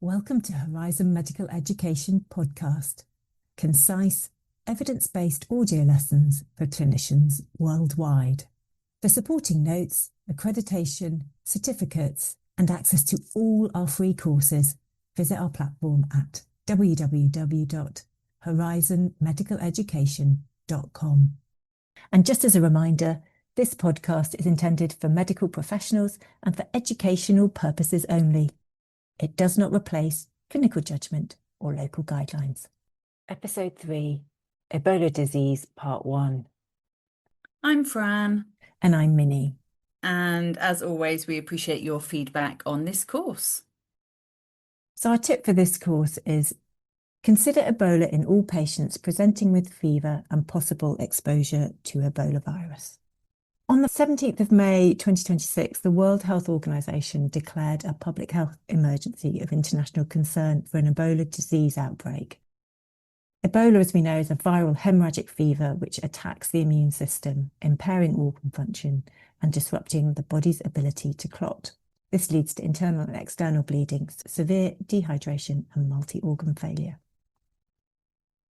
Welcome to Horizon Medical Education podcast, concise, evidence-based audio lessons for clinicians worldwide. For supporting notes, accreditation, certificates, and access to all our free courses, visit our platform at www.horizonmedicaleducation.com. And just as a reminder, this podcast is intended for medical professionals and for educational purposes only. It does not replace clinical judgment or local guidelines. Episode 3, Ebola Disease, Part 1. I'm Fran. And I'm Minnie. And as always, we appreciate your feedback on this course. So our tip for this course is consider Ebola in all patients presenting with fever and possible exposure to Ebola virus. On the 17th of May 2026, the World Health Organization declared a public health emergency of international concern for an Ebola disease outbreak. Ebola, as we know, is a viral haemorrhagic fever which attacks the immune system, impairing organ function and disrupting the body's ability to clot. This leads to internal and external bleeding, severe dehydration and multi-organ failure.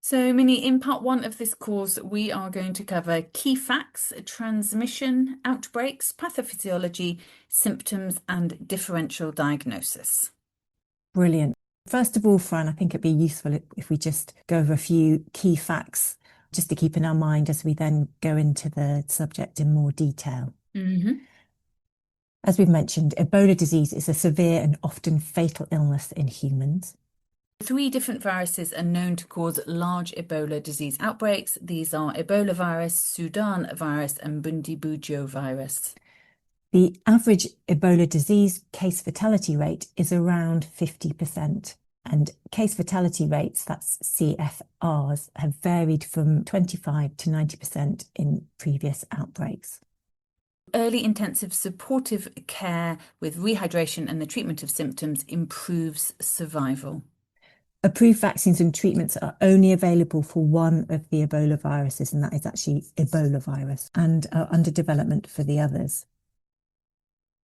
So, Minnie, in part 1 of this course, we are going to cover key facts, transmission, outbreaks, pathophysiology, symptoms, and differential diagnosis. Brilliant. First of all, Fran, I think it'd be useful if we just go over a few key facts just to keep in our mind as we then go into the subject in more detail. As we've mentioned, Ebola disease is a severe and often fatal illness in humans. 3 different viruses are known to cause large Ebola disease outbreaks. These are Ebola virus, Sudan virus, and Bundibugyo virus. The average Ebola disease case fatality rate is around 50%. And case fatality rates, that's CFRs, have varied from 25 to 90% in previous outbreaks. Early intensive supportive care with rehydration and the treatment of symptoms improves survival. Approved vaccines and treatments are only available for one of the Ebola viruses, and that is actually Ebola virus, and are under development for the others.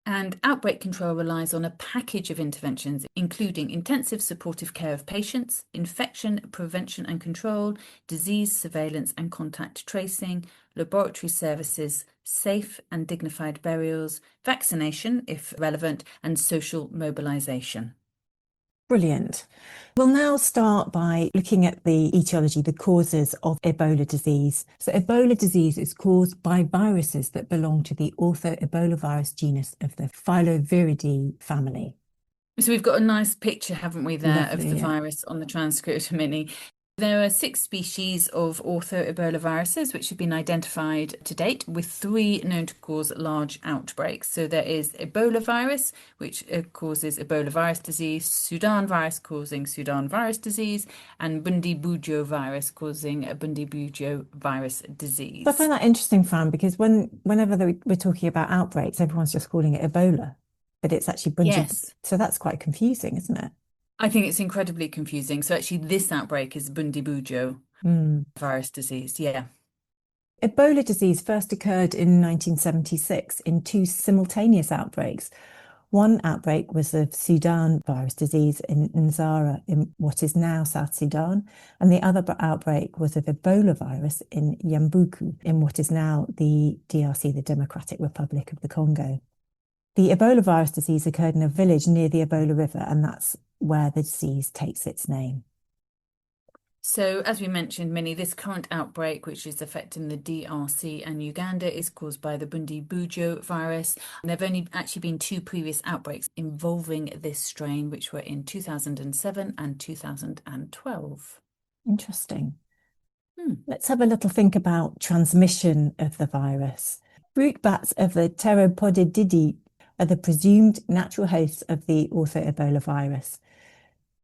And outbreak control relies on a package of interventions, including intensive supportive care of patients, infection prevention and control, disease surveillance and contact tracing, laboratory services, safe and dignified burials, vaccination, if relevant, and social mobilization. Brilliant. We'll now start by looking at the etiology, the causes of Ebola disease. So Ebola disease is caused by viruses that belong to the ortho-ebolavirus genus of the Filoviridae family. So we've got a nice picture, haven't we, there, Lovely, of the yeah. virus on the transcript, Minnie. There are 6 species of ortho-ebolaviruses which have been identified to date, with 3 known to cause large outbreaks. So there is Ebola virus, which causes Ebola virus disease, Sudan virus causing Sudan virus disease, and Bundibugyo virus causing a Bundibugyo virus disease. So I find that interesting, Fran, because whenever we're talking about outbreaks, everyone's just calling it Ebola, but it's actually Bundibugyo. Yes. So that's quite confusing, isn't it? I think it's incredibly confusing. So actually this outbreak is Bundibugyo virus disease. Yeah. Ebola disease first occurred in 1976 in 2 simultaneous outbreaks. One outbreak was of Sudan virus disease in Nzara, in what is now South Sudan, and the other outbreak was of Ebola virus in Yambuku, in what is now the DRC, the Democratic Republic of the Congo. The Ebola virus disease occurred in a village near the Ebola River, and that's where the disease takes its name. So, as we mentioned, Minnie, this current outbreak, which is affecting the DRC and Uganda, is caused by the Bundibugyo virus. And there have only actually been 2 previous outbreaks involving this strain, which were in 2007 and 2012. Interesting. Let's have a little think about transmission of the virus. Fruit bats of the Pteropodidae are the presumed natural hosts of the ortho-Ebola virus.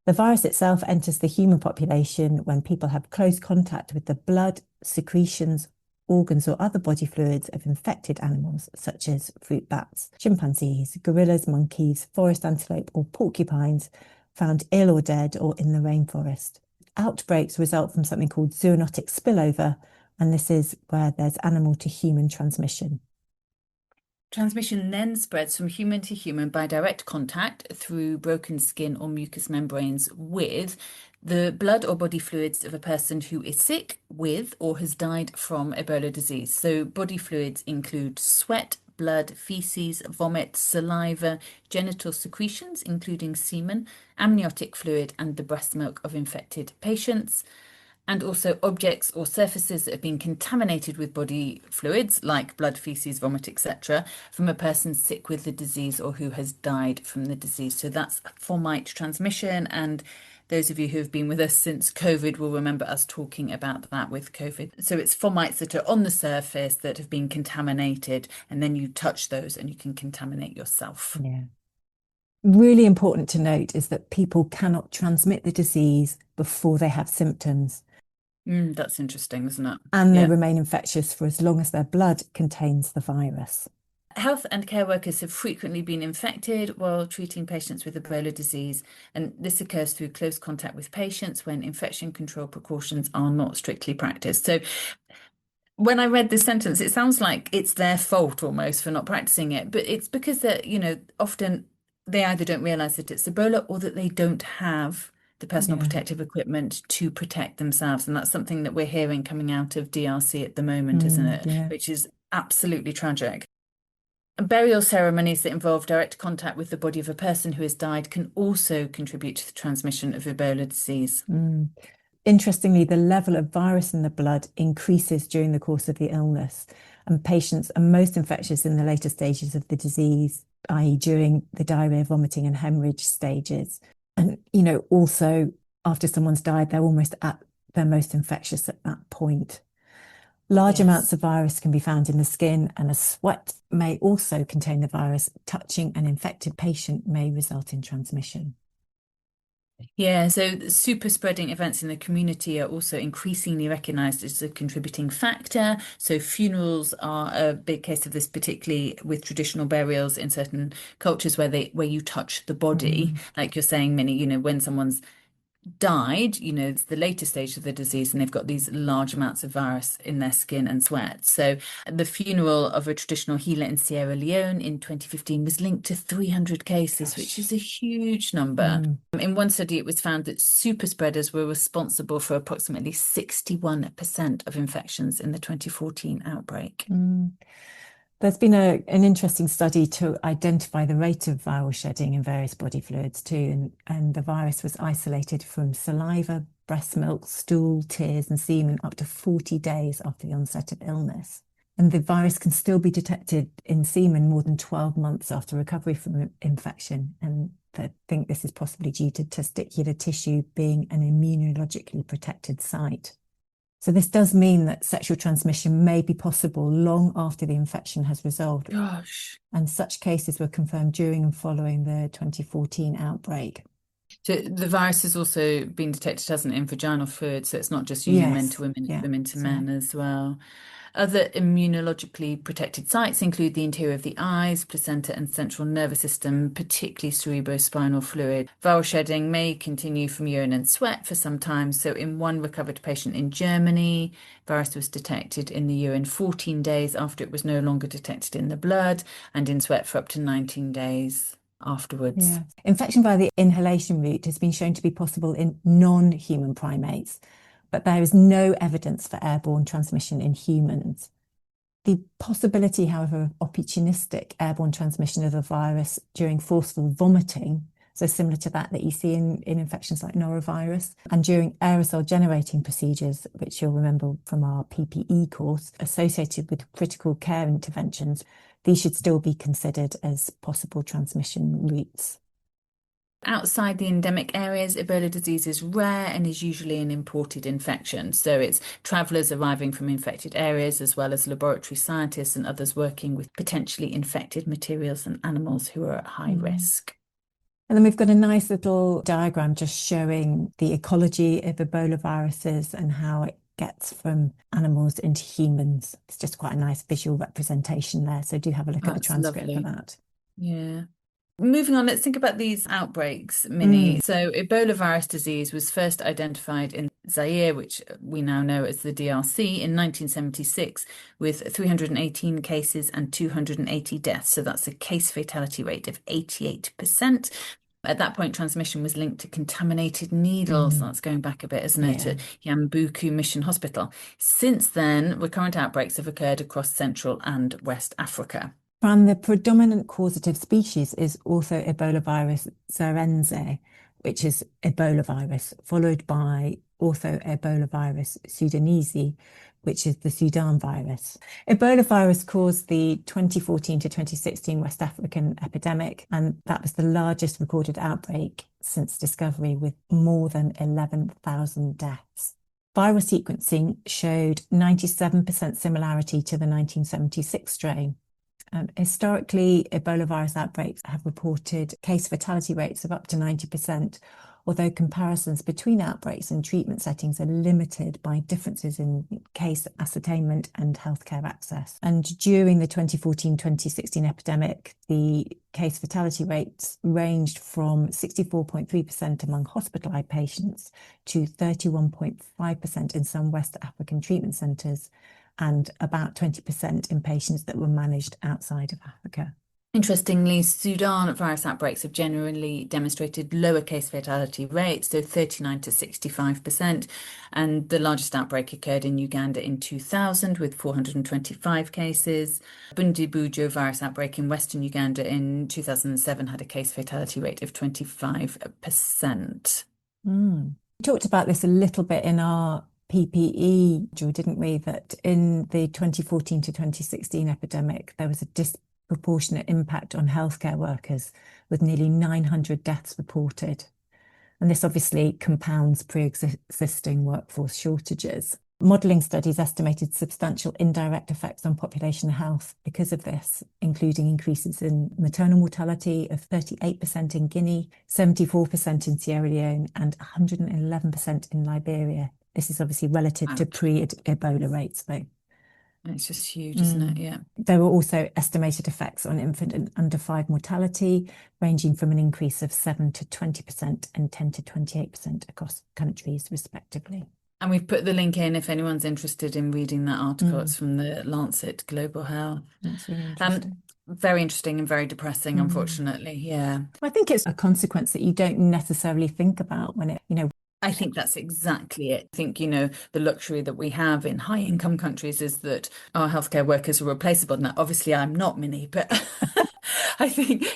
The virus itself enters the human population when people have close contact with the blood, secretions, organs, or other body fluids of infected animals, such as fruit bats, chimpanzees, gorillas, monkeys, forest antelope, or porcupines found ill or dead or in the rainforest. Outbreaks result from something called zoonotic spillover, and this is where there's animal to human transmission. Transmission then spreads from human to human by direct contact through broken skin or mucous membranes with the blood or body fluids of a person who is sick with or has died from Ebola disease. So, body fluids include sweat, blood, feces, vomit, saliva, genital secretions, including semen, amniotic fluid, and the breast milk of infected patients, and also objects or surfaces that have been contaminated with body fluids like blood, feces, vomit, etc., from a person sick with the disease or who has died from the disease. So that's fomite transmission. And those of you who have been with us since COVID will remember us talking about that with COVID. So it's fomites that are on the surface that have been contaminated, and then you touch those and you can contaminate yourself. Yeah. Really important to note is that people cannot transmit the disease before they have symptoms. That's interesting, isn't it? And they remain infectious for as long as their blood contains the virus. Health and care workers have frequently been infected while treating patients with Ebola disease, and this occurs through close contact with patients when infection control precautions are not strictly practiced. So when I read this sentence, it sounds like it's their fault almost for not practicing it, but it's because that, often they either don't realize that it's Ebola or that they don't have the personal protective equipment to protect themselves. And that's something that we're hearing coming out of DRC at the moment, isn't it? Yeah. Which is absolutely tragic. Burial ceremonies that involve direct contact with the body of a person who has died can also contribute to the transmission of Ebola disease. Interestingly, the level of virus in the blood increases during the course of the illness, and patients are most infectious in the later stages of the disease, i.e. during the diarrhea, vomiting and hemorrhage stages. And, also after someone's died, they're almost at their most infectious at that point. Large amounts of virus can be found in the skin, and a sweat may also contain the virus. Touching an infected patient may result in transmission. Yeah, so super spreading events in the community are also increasingly recognized as a contributing factor. So funerals are a big case of this, particularly with traditional burials in certain cultures where you touch the body, like you're saying, Minnie, when someone's died, it's the later stage of the disease and they've got these large amounts of virus in their skin and sweat. So the funeral of a traditional healer in Sierra Leone in 2015 was linked to 300 cases, which is a huge number. In one study, it was found that super spreaders were responsible for approximately 61% of infections in the 2014 outbreak. There's been an interesting study to identify the rate of viral shedding in various body fluids too, and the virus was isolated from saliva, breast milk, stool, tears, and semen up to 40 days after the onset of illness. And the virus can still be detected in semen more than 12 months after recovery from infection. And I think this is possibly due to testicular tissue being an immunologically protected site. So this does mean that sexual transmission may be possible long after the infection has resolved. Gosh. And such cases were confirmed during and following the 2014 outbreak. So the virus has also been detected, hasn't it, in vaginal fluid, so it's not just men to women, it's women to men as well. Other immunologically protected sites include the interior of the eyes, placenta, and central nervous system, particularly cerebrospinal fluid. Viral shedding may continue from urine and sweat for some time. So in one recovered patient in Germany, virus was detected in the urine 14 days after it was no longer detected in the blood, and in sweat for up to 19 days afterwards. Infection via the inhalation route has been shown to be possible in non-human primates, but there is no evidence for airborne transmission in humans. The possibility, however, of opportunistic airborne transmission of the virus during forceful vomiting, so similar to that you see in infections like norovirus, and during aerosol generating procedures, which you'll remember from our PPE course, associated with critical care interventions, these should still be considered as possible transmission routes. Outside the endemic areas, Ebola disease is rare and is usually an imported infection. So it's travellers arriving from infected areas, as well as laboratory scientists and others working with potentially infected materials and animals who are at high risk. And then we've got a nice little diagram just showing the ecology of Ebola viruses and how it gets from animals into humans. It's just quite a nice visual representation there. So do have a look at the transcript for that. Yeah. Moving on, let's think about these outbreaks, Minnie. So Ebola virus disease was first identified in Zaire, which we now know as the DRC, in 1976 with 318 cases and 280 deaths. So that's a case fatality rate of 88%. At that point, transmission was linked to contaminated needles. That's going back a bit, isn't it? To Yambuku Mission Hospital. Since then, recurrent outbreaks have occurred across Central and West Africa. Fran, the predominant causative species is ortho Ebola virus Zarense, which is Ebola virus, followed by ortho Ebola virus Sudanese, which is the Sudan virus. Ebola virus caused the 2014 to 2016 West African epidemic, and that was the largest recorded outbreak since discovery, with more than 11,000 deaths. Viral sequencing showed 97% similarity to the 1976 strain. Historically, Ebola virus outbreaks have reported case fatality rates of up to 90%, although comparisons between outbreaks and treatment settings are limited by differences in case ascertainment and healthcare access. And during the 2014-2016 epidemic, the case fatality rates ranged from 64.3% among hospitalised patients to 31.5% in some West African treatment centres, and about 20% in patients that were managed outside of Africa. Interestingly, Sudan virus outbreaks have generally demonstrated lower case fatality rates, so 39 to 65%. And the largest outbreak occurred in Uganda in 2000 with 425 cases. Bundibujo virus outbreak in Western Uganda in 2007 had a case fatality rate of 25%. We talked about this a little bit in our PPE, didn't we? That in the 2014 to 2016 epidemic, there was a disproportionate impact on healthcare workers, with nearly 900 deaths reported. And this obviously compounds pre-existing workforce shortages. Modelling studies estimated substantial indirect effects on population health because of this, including increases in maternal mortality of 38% in Guinea, 74% in Sierra Leone, and 111% in Liberia. This is obviously relative to pre-Ebola rates, though. It's just huge, isn't it? Yeah. There were also estimated effects on infant and under 5 mortality, ranging from an increase of 7 to 20% and 10 to 28% across countries, respectively. And we've put the link in if anyone's interested in reading that article. It's from the Lancet Global Health. That's really interesting. Very interesting and very depressing, unfortunately. Yeah. I think it's a consequence that you don't necessarily think about when I think that's exactly it. I think, the luxury that we have in high income countries is that our healthcare workers are replaceable. Now, obviously, I'm not Minnie, but I think,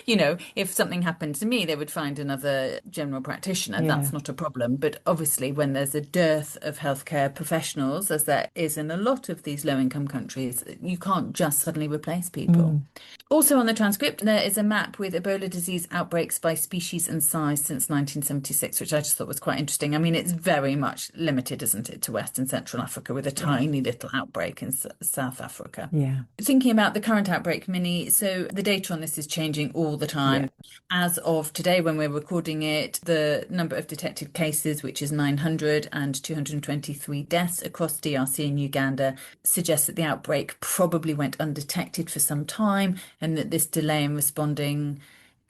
if something happened to me, they would find another general practitioner. That's not a problem. But obviously, when there's a dearth of healthcare professionals, as there is in a lot of these low income countries, you can't just suddenly replace people. Also on the transcript, there is a map with Ebola disease outbreaks by species and size since 1976, which I just thought was quite interesting. I mean, it's very much limited, isn't it, to West and Central Africa, with a tiny little outbreak in South Africa. Yeah. Thinking about the current outbreak, Minnie, so the data on this is changing all the time. Yeah. As of today, when we're recording it, the number of detected cases, which is 900 and 223 deaths across DRC and Uganda, suggests that the outbreak probably went undetected for some time, and that this delay in responding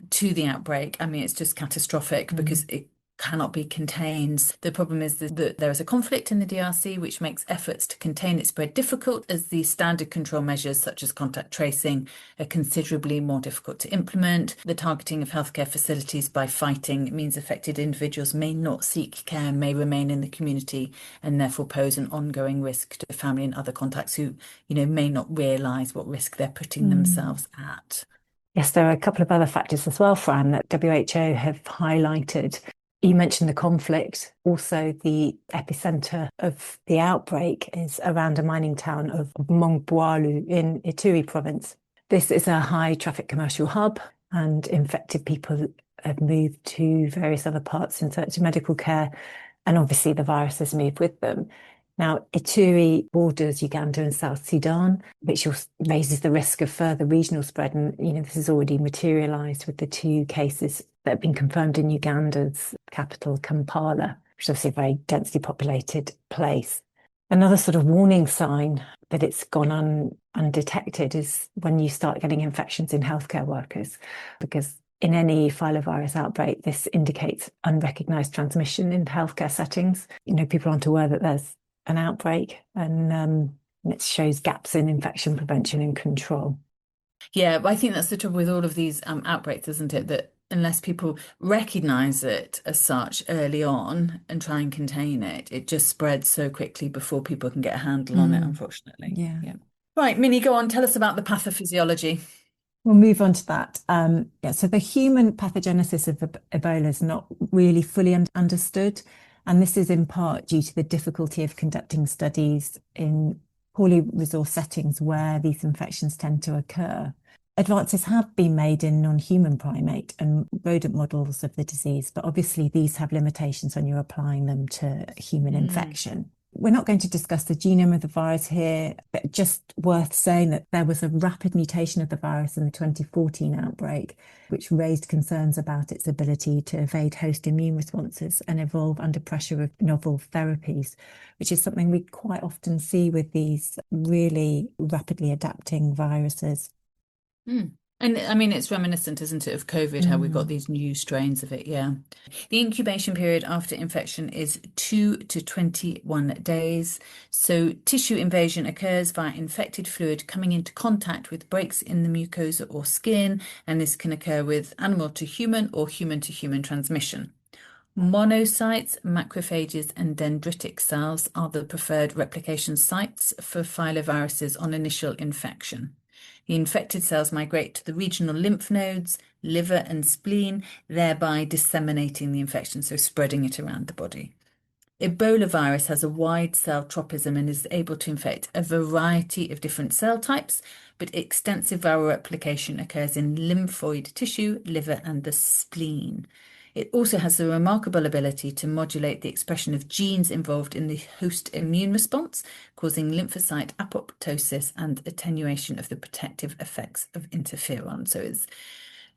to the outbreak, I mean, it's just catastrophic because it cannot be contained. The problem is that there is a conflict in the DRC, which makes efforts to contain its spread difficult, as the standard control measures such as contact tracing are considerably more difficult to implement. The targeting of healthcare facilities by fighting means affected individuals may not seek care, may remain in the community, and therefore pose an ongoing risk to family and other contacts who, may not realise what risk they're putting themselves at. Yes, there are a couple of other factors as well, Fran, that WHO have highlighted. You mentioned the conflict. Also, the epicenter of the outbreak is around a mining town of Mongboalu in Ituri province. This is a high traffic commercial hub, and infected people have moved to various other parts in search of medical care. And obviously the virus has moved with them. Now, Ituri borders Uganda and South Sudan, which raises the risk of further regional spread. And, this has already materialised with the 2 cases that have been confirmed in Uganda's capital, Kampala, which is obviously a very densely populated place. Another sort of warning sign that it's gone undetected is when you start getting infections in healthcare workers, because in any filovirus outbreak, this indicates unrecognised transmission in healthcare settings. People aren't aware that there's an outbreak, and it shows gaps in infection prevention and control. Yeah, I think that's the trouble with all of these outbreaks, isn't it? That unless people recognize it as such early on and try and contain it, it just spreads so quickly before people can get a handle on it, unfortunately. Yeah. Yeah. Right, Minnie, go on, tell us about the pathophysiology. We'll move on to that. So the human pathogenesis of Ebola is not really fully understood. And this is in part due to the difficulty of conducting studies in poorly resourced settings where these infections tend to occur. Advances have been made in non-human primate and rodent models of the disease, but obviously these have limitations when you're applying them to human infection. We're not going to discuss the genome of the virus here, but just worth saying that there was a rapid mutation of the virus in the 2014 outbreak, which raised concerns about its ability to evade host immune responses and evolve under pressure of novel therapies, which is something we quite often see with these really rapidly adapting viruses. And I mean, it's reminiscent, isn't it, of COVID, how we've got these new strains of it. Yeah. The incubation period after infection is 2 to 21 days. So tissue invasion occurs via infected fluid coming into contact with breaks in the mucosa or skin, and this can occur with animal to human or human to human transmission. Monocytes, macrophages, and dendritic cells are the preferred replication sites for filoviruses on initial infection. The infected cells migrate to the regional lymph nodes, liver, and spleen, thereby disseminating the infection, so spreading it around the body. Ebola virus has a wide cell tropism and is able to infect a variety of different cell types, but extensive viral replication occurs in lymphoid tissue, liver, and the spleen. It also has the remarkable ability to modulate the expression of genes involved in the host immune response, causing lymphocyte apoptosis and attenuation of the protective effects of interferon. So it's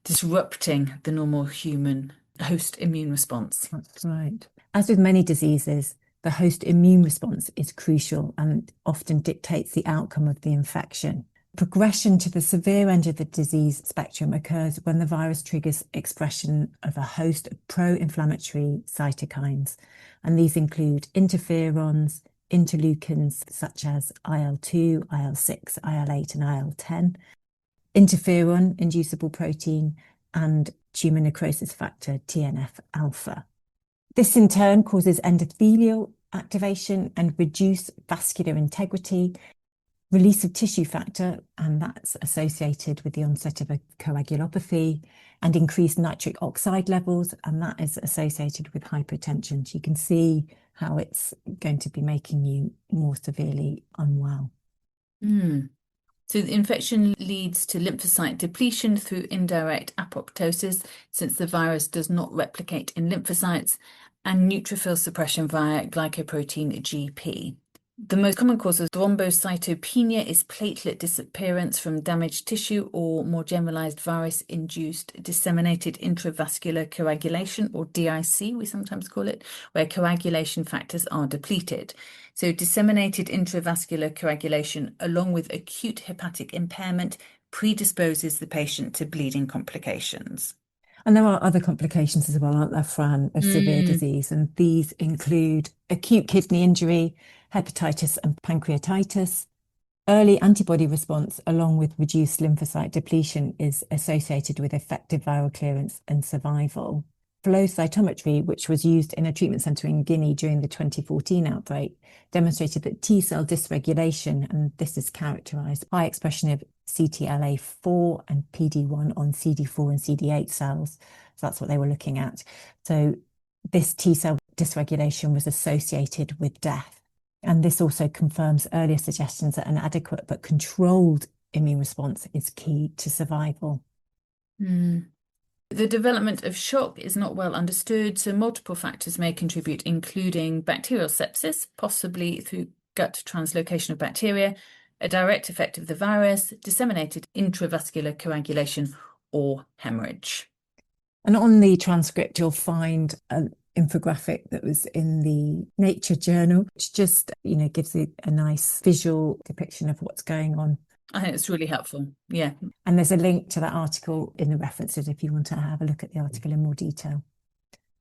disrupting the normal human host immune response. That's right. As with many diseases, the host immune response is crucial and often dictates the outcome of the infection. Progression to the severe end of the disease spectrum occurs when the virus triggers expression of a host of pro-inflammatory cytokines, and these include interferons, interleukins such as IL-2, IL-6, IL-8, and IL-10, interferon-inducible protein, and tumor necrosis factor, TNF-alpha. This in turn causes endothelial activation and reduced vascular integrity, release of tissue factor, and that's associated with the onset of a coagulopathy, and increased nitric oxide levels, and that is associated with hypertension. So you can see how it's going to be making you more severely unwell. So the infection leads to lymphocyte depletion through indirect apoptosis, since the virus does not replicate in lymphocytes, and neutrophil suppression via glycoprotein GP. The most common cause of thrombocytopenia is platelet disappearance from damaged tissue or more generalized virus-induced disseminated intravascular coagulation, or DIC, we sometimes call it, where coagulation factors are depleted. So disseminated intravascular coagulation, along with acute hepatic impairment, predisposes the patient to bleeding complications. And there are other complications as well, aren't there, Fran, of severe disease? And these include acute kidney injury, hepatitis and pancreatitis. Early antibody response, along with reduced lymphocyte depletion, is associated with effective viral clearance and survival. Flow cytometry, which was used in a treatment centre in Guinea during the 2014 outbreak, demonstrated that T cell dysregulation, and this is characterised by expression of CTLA4 and PD1 on CD4 and CD8 cells. So that's what they were looking at. So this T cell dysregulation was associated with death. And this also confirms earlier suggestions that an adequate but controlled immune response is key to survival. The development of shock is not well understood, so multiple factors may contribute, including bacterial sepsis, possibly through gut translocation of bacteria, a direct effect of the virus, disseminated intravascular coagulation, or hemorrhage. And on the transcript, you'll find an infographic that was in the Nature journal, which just, gives a nice visual depiction of what's going on. I think it's really helpful. Yeah. And there's a link to that article in the references if you want to have a look at the article in more detail.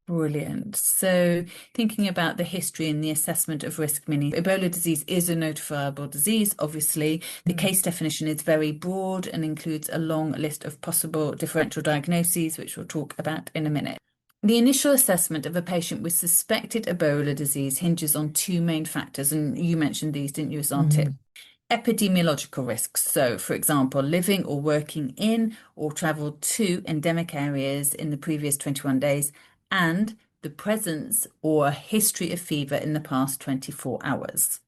Brilliant. So, thinking about the history and the assessment of risk, Minnie, Ebola disease is a notifiable disease, obviously. The case definition is very broad and includes a long list of possible differential diagnoses, which we'll talk about in a minute. The initial assessment of a patient with suspected Ebola disease hinges on two main factors, and you mentioned these, didn't you, as our tip? Epidemiological risks. So, for example, living or working in or traveled to endemic areas in the previous 21 days, and the presence or a history of fever in the past 24 hours.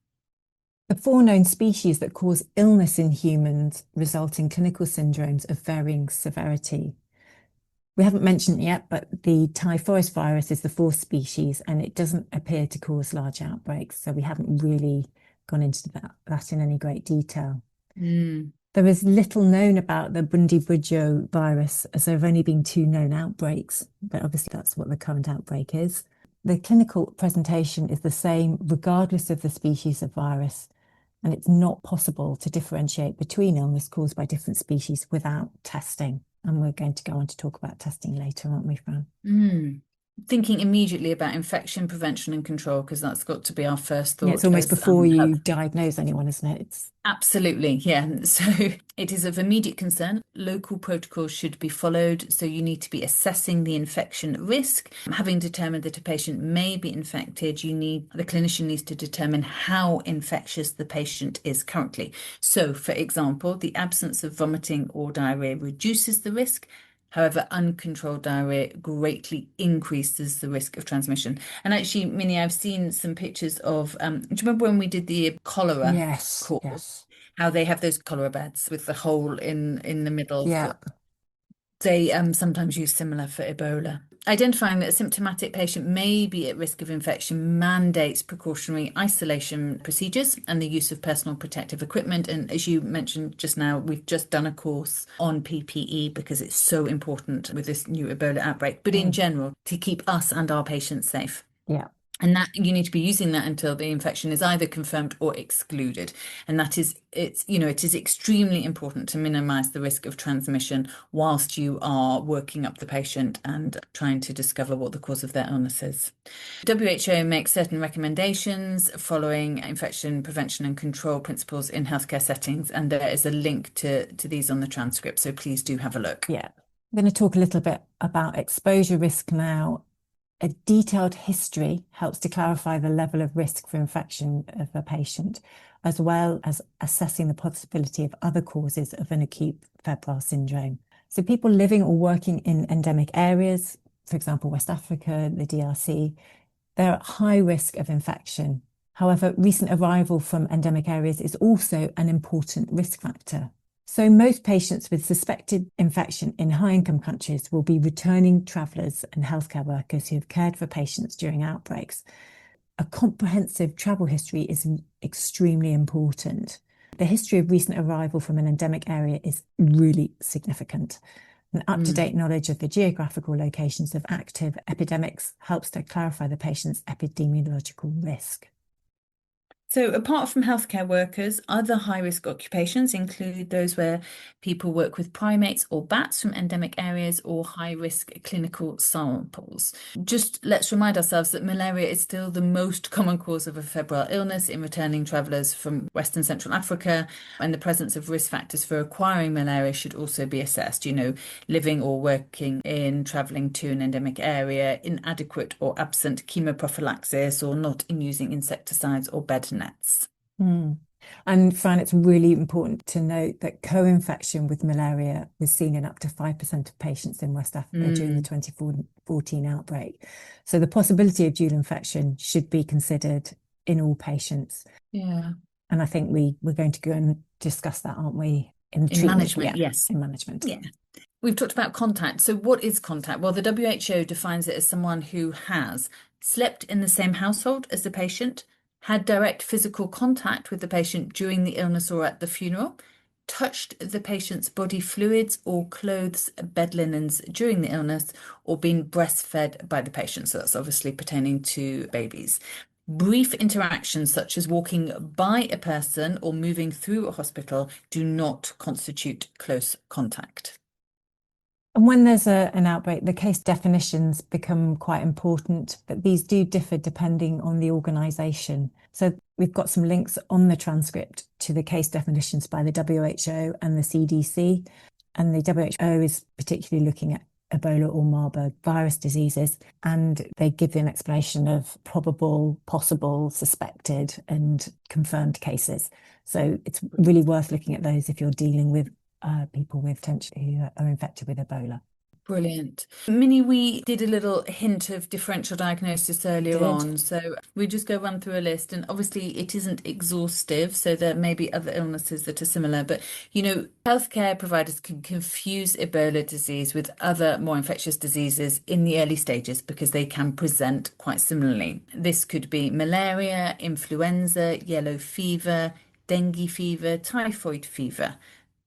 The 4 known species that cause illness in humans result in clinical syndromes of varying severity. We haven't mentioned it yet, but the Thai forest virus is the 4th species and it doesn't appear to cause large outbreaks. So we haven't really gone into that in any great detail. There is little known about the Bundibugyo virus, as there have only been 2 known outbreaks, but obviously that's what the current outbreak is. The clinical presentation is the same regardless of the species of virus, and it's not possible to differentiate between illness caused by different species without testing. And we're going to go on to talk about testing later, aren't we, Fran? Thinking immediately about infection prevention and control, because that's got to be our first thought. Yeah, it's almost before you diagnose anyone, isn't it? Absolutely, yeah. So it is of immediate concern. Local protocols should be followed. So you need to be assessing the infection risk. Having determined that a patient may be infected, the clinician needs to determine how infectious the patient is currently. So, for example, the absence of vomiting or diarrhea reduces the risk. However, uncontrolled diarrhea greatly increases the risk of transmission. And actually, Minnie, I've seen some pictures of, do you remember when we did the cholera course? Yes. How they have those cholera beds with the hole in the middle. Yeah. They sometimes use similar for Ebola. Identifying that a symptomatic patient may be at risk of infection mandates precautionary isolation procedures and the use of personal protective equipment. And as you mentioned just now, we've just done a course on PPE because it's so important with this new Ebola outbreak, but in general, to keep us and our patients safe. Yeah. And that you need to be using that until the infection is either confirmed or excluded. And it is extremely important to minimize the risk of transmission whilst you are working up the patient and trying to discover what the cause of their illness is. WHO makes certain recommendations following infection prevention and control principles in healthcare settings, and there is a link to these on the transcript, so please do have a look. Yeah. I'm going to talk a little bit about exposure risk now. A detailed history helps to clarify the level of risk for infection of a patient, as well as assessing the possibility of other causes of an acute febrile syndrome. So people living or working in endemic areas, for example, West Africa, the DRC, they're at high risk of infection. However, recent arrival from endemic areas is also an important risk factor. So most patients with suspected infection in high-income countries will be returning travellers and healthcare workers who have cared for patients during outbreaks. A comprehensive travel history is extremely important. The history of recent arrival from an endemic area is really significant. An up-to-date knowledge of the geographical locations of active epidemics helps to clarify the patient's epidemiological risk. So apart from healthcare workers, other high-risk occupations include those where people work with primates or bats from endemic areas or high-risk clinical samples. Just let's remind ourselves that malaria is still the most common cause of a febrile illness in returning travellers from West and Central Africa, and the presence of risk factors for acquiring malaria should also be assessed. Living or working in, travelling to an endemic area, inadequate or absent chemoprophylaxis, or not in using insecticides or bed nets. And Fran, it's really important to note that co-infection with malaria was seen in up to 5% of patients in West Africa during the 2014 outbreak. So the possibility of dual infection should be considered in all patients. Yeah. And I think we're going to go and discuss that, aren't we? In management, yes. In management. Yeah. We've talked about contact. So what is contact? Well, the WHO defines it as someone who has slept in the same household as the patient, had direct physical contact with the patient during the illness or at the funeral, touched the patient's body fluids or clothes, bed linens during the illness, or been breastfed by the patient. So that's obviously pertaining to babies. Brief interactions such as walking by a person or moving through a hospital do not constitute close contact. And when there's an outbreak, the case definitions become quite important, but these do differ depending on the organisation. So we've got some links on the transcript to the case definitions by the WHO and the CDC. And the WHO is particularly looking at Ebola or Marburg virus diseases, and they give you an explanation of probable, possible, suspected, and confirmed cases. So it's really worth looking at those if you're dealing with people with potentially who are infected with Ebola. Brilliant. Minnie, we did a little hint of differential diagnosis earlier on. So we just go run through a list. And obviously, it isn't exhaustive. So there may be other illnesses that are similar. But, healthcare providers can confuse Ebola disease with other more infectious diseases in the early stages because they can present quite similarly. This could be malaria, influenza, yellow fever, dengue fever, typhoid fever,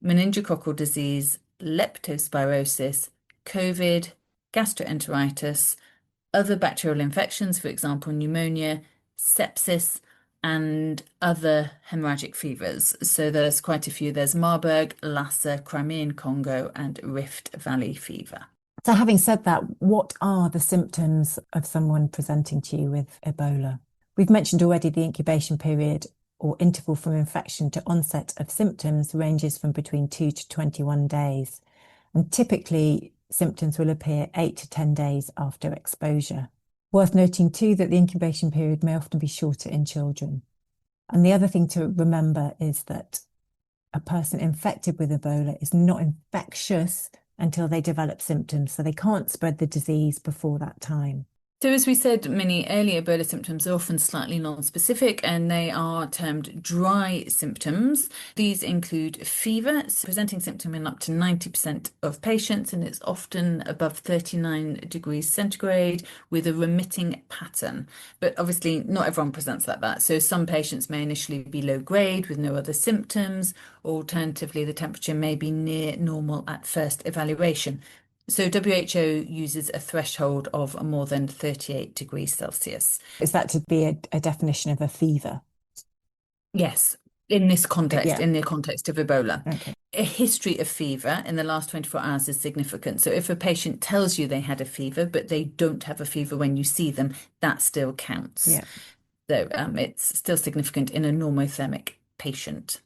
meningococcal disease, leptospirosis, COVID, gastroenteritis, other bacterial infections, for example, pneumonia, sepsis, and other hemorrhagic fevers. So there's quite a few. There's Marburg, Lassa, Crimean Congo, and Rift Valley fever. So having said that, what are the symptoms of someone presenting to you with Ebola? We've mentioned already the incubation period or interval from infection to onset of symptoms ranges from between 2 to 21 days. And typically, symptoms will appear 8 to 10 days after exposure. Worth noting too that the incubation period may often be shorter in children. And the other thing to remember is that a person infected with Ebola is not infectious until they develop symptoms, so they can't spread the disease before that time. So as we said, Minnie, early Ebola symptoms are often slightly non-specific and they are termed dry symptoms. These include fever, presenting symptom in up to 90% of patients, and it's often above 39 degrees centigrade with a remitting pattern. But obviously not everyone presents like that. So some patients may initially be low grade with no other symptoms. Alternatively, the temperature may be near normal at first evaluation. So WHO uses a threshold of more than 38 degrees Celsius. Is that to be a definition of a fever? Yes, in this context, Yeah. in the context of Ebola. Okay. A history of fever in the last 24 hours is significant. So if a patient tells you they had a fever, but they don't have a fever when you see them, that still counts. Yeah. So it's still significant in a normothermic patient.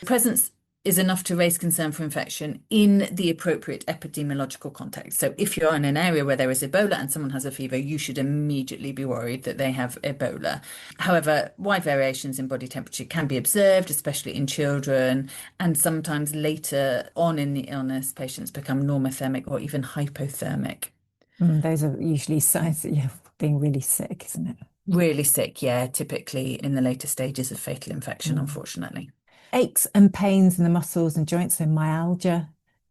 Presence is enough to raise concern for infection in the appropriate epidemiological context. So if you're in an area where there is Ebola and someone has a fever, you should immediately be worried that they have Ebola. However, wide variations in body temperature can be observed, especially in children, and sometimes later on in the illness, patients become normothermic or even hypothermic. Those are usually signs that you're being really sick, isn't it? Really sick, yeah, typically in the later stages of fatal infection, unfortunately. Aches and pains in the muscles and joints, so myalgia,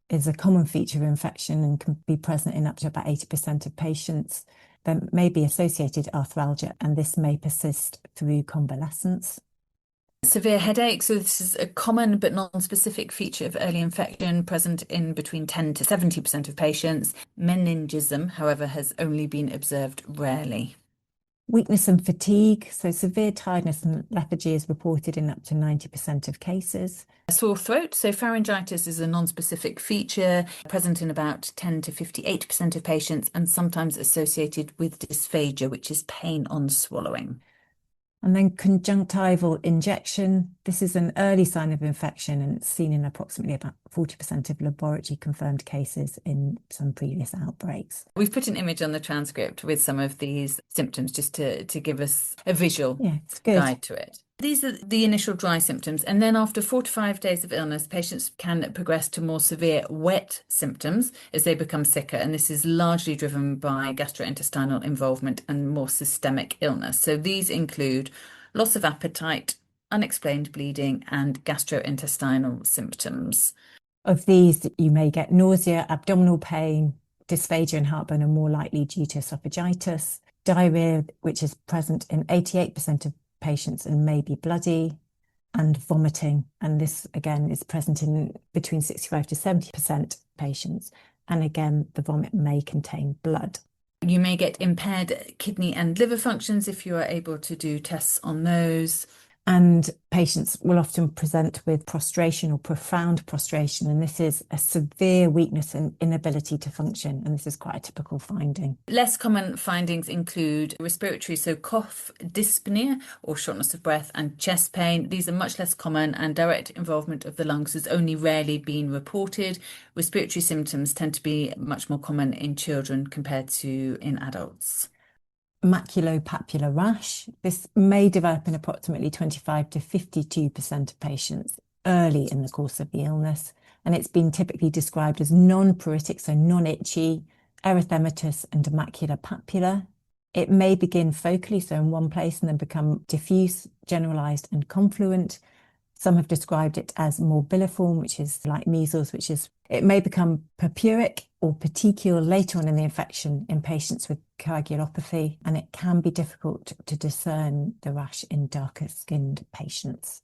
is a common feature of infection and can be present in up to about 80% of patients. There may be associated arthralgia, and this may persist through convalescence. Severe headache. So this is a common but non-specific feature of early infection present in between 10 to 70% of patients. Meningism, however, has only been observed rarely. Weakness and fatigue. So severe tiredness and lethargy is reported in up to 90% of cases. Sore throat. So pharyngitis is a non-specific feature present in about 10 to 58% of patients and sometimes associated with dysphagia, which is pain on swallowing. And then conjunctival injection. This is an early sign of infection and it's seen in approximately about 40% of laboratory confirmed cases in some previous outbreaks. We've put an image on the transcript with some of these symptoms just to give us a visual guide to it. These are the initial dry symptoms, and then after 4 to 5 days of illness, patients can progress to more severe wet symptoms as they become sicker, and this is largely driven by gastrointestinal involvement and more systemic illness. So these include loss of appetite, unexplained bleeding, and gastrointestinal symptoms. Of these, you may get nausea, abdominal pain, dysphagia and heartburn are more likely due to esophagitis, diarrhea, which is present in 88% of patients and may be bloody, and vomiting. And this, again, is present in between 65 to 70% patients. And again, the vomit may contain blood. You may get impaired kidney and liver functions if you are able to do tests on those. And patients will often present with prostration or profound prostration, and this is a severe weakness and inability to function, and this is quite a typical finding. Less common findings include respiratory, so cough, dyspnea or shortness of breath, and chest pain. These are much less common, and direct involvement of the lungs has only rarely been reported. Respiratory symptoms tend to be much more common in children compared to in adults. Maculopapular rash. This may develop in approximately 25 to 52% of patients early in the course of the illness, and it's been typically described as non-pruritic, so non-itchy, erythematous and maculopapular. It may begin focally, so in one place, and then become diffuse, generalized and confluent. Some have described it as morbilliform, which is like measles, it may become purpuric or petechial later on in the infection in patients with coagulopathy, and it can be difficult to discern the rash in darker skinned patients.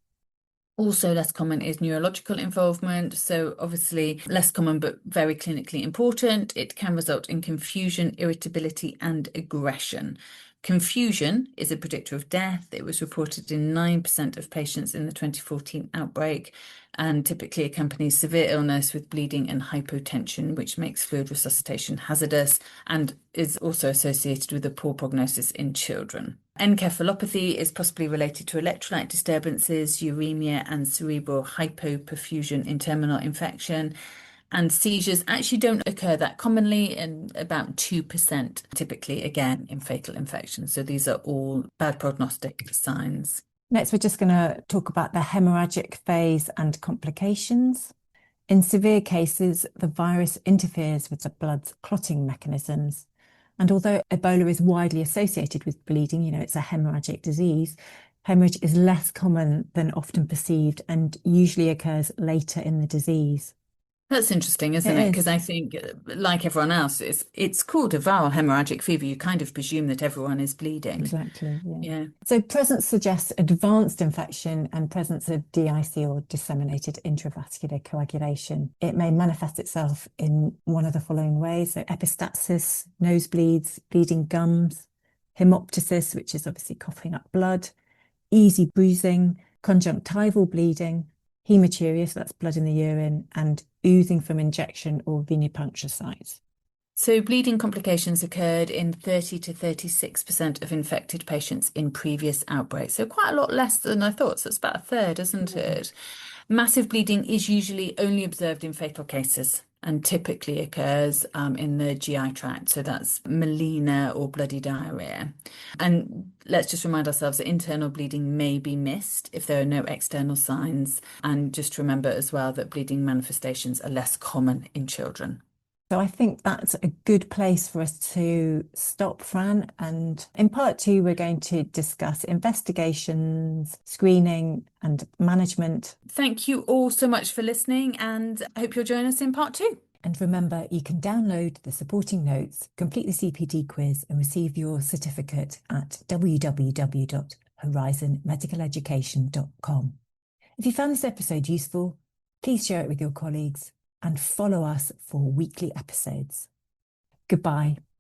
Also less common is neurological involvement. So obviously less common, but very clinically important. It can result in confusion, irritability, and aggression. Confusion is a predictor of death. It was reported in 9% of patients in the 2014 outbreak, and typically accompanies severe illness with bleeding and hypotension, which makes fluid resuscitation hazardous and is also associated with a poor prognosis in children. Encephalopathy is possibly related to electrolyte disturbances, uremia, and cerebral hypoperfusion in terminal infection. And seizures actually don't occur that commonly, in about 2%, typically, again, in fatal infections. So these are all bad prognostic signs. Next, we're just going to talk about the haemorrhagic phase and complications. In severe cases, the virus interferes with the blood's clotting mechanisms. And although Ebola is widely associated with bleeding, it's a hemorrhagic disease, hemorrhage is less common than often perceived and usually occurs later in the disease. That's interesting, isn't it? Because I think, like everyone else, it's called a viral hemorrhagic fever. You kind of presume that everyone is bleeding. Exactly, yeah. Yeah. So presence suggests advanced infection and presence of DIC or disseminated intravascular coagulation. It may manifest itself in one of the following ways. So epistaxis, nosebleeds, bleeding gums, hemoptysis, which is obviously coughing up blood, easy bruising, conjunctival bleeding, hematuria, so that's blood in the urine, and oozing from injection or venipuncture sites. So bleeding complications occurred in 30 to 36% of infected patients in previous outbreaks. So quite a lot less than I thought. So it's about a third, isn't it? Massive bleeding is usually only observed in fatal cases and typically occurs in the GI tract. So that's melena or bloody diarrhea. And let's just remind ourselves that internal bleeding may be missed if there are no external signs. And just remember as well that bleeding manifestations are less common in children. So I think that's a good place for us to stop, Fran. And in part 2, we're going to discuss investigations, screening and management. Thank you all so much for listening, and I hope you'll join us in part 2. And remember, you can download the supporting notes, complete the CPD quiz and receive your certificate at www.horizonmedicaleducation.com. If you found this episode useful, please share it with your colleagues and follow us for weekly episodes. Goodbye.